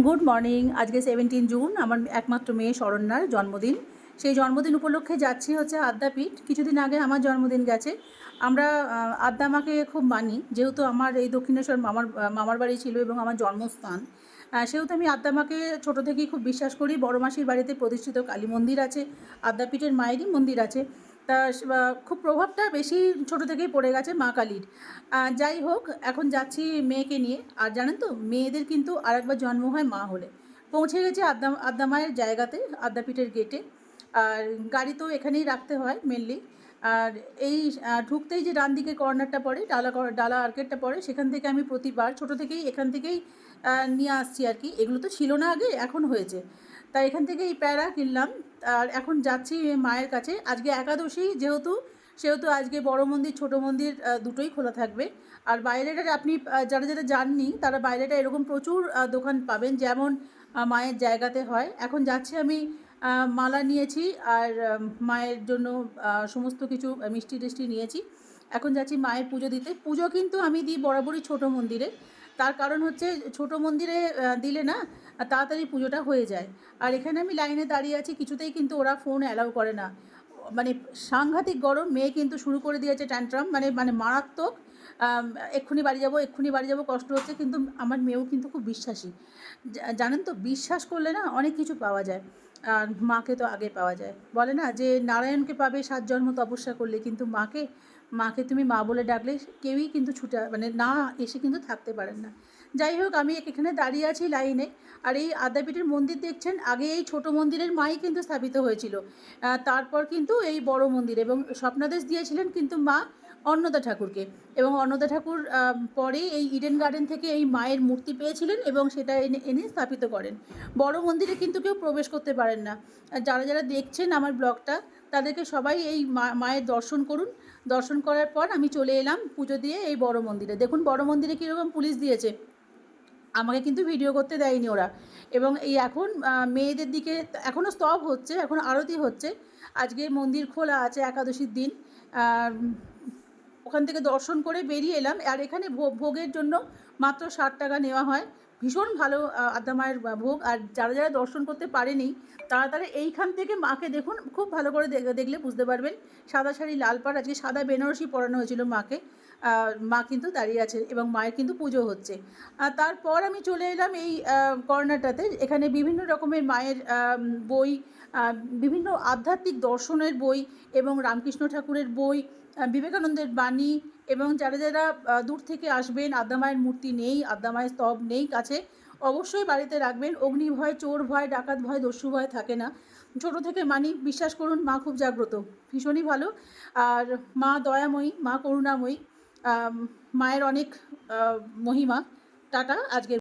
Good morning. আজকে 17 June আমার একমাত্র মেয়ে শরণ্যার জন্মদিন। সেই জন্মদিন উপলক্ষে যাচ্ছি হচ্ছে আদ্যাপীঠ। কিছুদিন আগে আমার জন্মদিন গেছে। আমরা আদ্যা মাকে খুব মানি, যেহেতু আমার এই দক্ষিণেশ্বর মামার বাড়ি ছিল এবং আমার জন্মস্থান। সেহেতু আমি আদ্যা মাকে ছোটো থেকেই খুব বিশ্বাস করি। বড় মাসির বাড়িতে প্রতিষ্ঠিত কালী মন্দির আছে, আদ্যাপীঠের মায়েরই মন্দির আছে। তা খুব প্রভাবটা বেশি ছোটো থেকেই পড়ে গেছে মা কালীর। যাই হোক, এখন যাচ্ছি মেয়েকে নিয়ে। আর জানেন তো, মেয়েদের কিন্তু আরেকবার জন্ম হয় মা হলে। পৌঁছে গেছি আদ্যা মায়ের জায়গাতে, আদ্যাপীঠের গেটে। আর গাড়ি তো এখানেই রাখতে হয় মেনলি। আর এই ঢুকতেই যে ডান দিকে কর্নারটা পড়ে, ডালা আর্কেটটা পড়ে, সেখান থেকে আমি প্রতিবার ছোটো থেকেই এখান থেকেই নিয়ে আসছি আর কি। এগুলো তো ছিল না আগে, এখন হয়েছে। তাই এখান থেকে এই প্যারা কিনলাম। আর এখন যাচ্ছি মায়ের কাছে। আজকে একাদশী সেহেতু আজকে বড় মন্দির ছোট মন্দির দুটোই খোলা থাকবে। আর বাইরেটা আপনি যারা যাননি তারা বাইরেটা এরকম প্রচুর দোকান পাবেন, যেমন মায়ের জায়গাতে হয়। এখন যাচ্ছি আমি, মালা নিয়েছি আর মায়ের জন্য সমস্ত কিছু মিষ্টি টিষ্টি নিয়েছি। এখন যাচ্ছি মায়ের পুজো দিতে। পুজো কিন্তু আমি দিই বরাবরই ছোট মন্দিরে। তার কারণ হচ্ছে, ছোট মন্দিরে দিলে না তাড়াতাড়ি পুজোটা হয়ে যায়। আর এখানে আমি লাইনে দাঁড়িয়ে আছি, কিছুতেই কিন্তু ওরা ফোন অ্যালাউ করে না। মানে সাংঘাতিক গরম, মেয়ে কিন্তু শুরু করে দিয়েছে ট্যান্ট্রাম, মানে মারাত্মক। এক্ষুনি বাড়ি যাবো, কষ্ট হচ্ছে। কিন্তু আমার মেয়েও কিন্তু খুব বিশ্বাসী। জানেন তো, বিশ্বাস করলে না অনেক কিছু পাওয়া যায়। আর মাকে তো আগে পাওয়া যায়। বলে না যে নারায়ণকে পাবে 7 জন্ম তপস্যা করলে, কিন্তু মাকে তুমি মা বলে ডাকলে কেউই কিন্তু না এসে কিন্তু থাকতে পারেন না। যাই হোক, আমি এখানে দাঁড়িয়ে আছি লাইনে। আর এই আদ্যাপীঠের মন্দির দেখছেন, আগে এই ছোট মন্দিরের মাই কিন্তু স্থাপিত হয়েছিল। তারপর কিন্তু এই বড় মন্দির, এবং স্বপ্নাদেশ দিয়েছিলেন কিন্তু মা অন্নদা ঠাকুরকে। এবং অন্নদা ঠাকুর পরে এই ইডেন গার্ডেন থেকে এই মায়ের মূর্তি পেয়েছিলেন এবং সেটা এনে স্থাপিত করেন। বড় মন্দিরে কিন্তু কেউ প্রবেশ করতে পারেন না। যারা দেখছেন আমার ব্লগটা, তাদেরকে সবাই এই মায়ের দর্শন করুন। দর্শন করার পর আমি চলে এলাম পুজো দিয়ে এই বড় মন্দিরে। দেখুন বড় মন্দিরে কীরকম পুলিশ দিয়েছে, আমাকে কিন্তু ভিডিও করতে দেয়নি ওরা। এবং এই এখন মেয়েদের দিকে এখনও স্তব হচ্ছে, এখন আরতি হচ্ছে। আজকে মন্দির খোলা আছে একাদশীর দিন। ওখান থেকে দর্শন করে বেরিয়ে এলাম। আর এখানে ভোগের জন্য মাত্র 60 টাকা নেওয়া হয়। ভীষণ ভালো আদ্যা মায়ের ভোগ। আর যারা দর্শন করতে পারেনি, তারা এইখান থেকে মাকে দেখুন, খুব ভালো করে দেখলে বুঝতে পারবেন। সাদা শাড়ি, লাল পাড়, আজকে সাদা বেনারসি পরানো হয়েছিল মাকে। মা কিন্তু দাঁড়িয়ে আছে এবং মায়ের কিন্তু পুজো হচ্ছে। তারপর আমি চলে এলাম এই কর্নারটাতে। এখানে বিভিন্ন রকমের মায়ের বই, বিভিন্ন আধ্যাত্মিক দর্শনের বই এবং রামকৃষ্ণ ঠাকুরের বই, বিবেকানন্দের বাণী। এবং যারা দূর থেকে আসবেন, আদ্যা মায়ের মূর্তি নেই, আদ্যা মায়ের স্তব নেই কাছে, অবশ্যই বাড়িতে রাখবেন। অগ্নি ভয়, চোর ভয়, ডাকাত ভয়, দস্যু ভয় থাকে না। ছোটো থেকে মানি, বিশ্বাস করুন, মা খুব জাগ্রত, ভীষণই ভালো। আর মা দয়াময়ী, মা করুণাময়ী। মায়ের অনেক মহিমা। টাটা। আজকে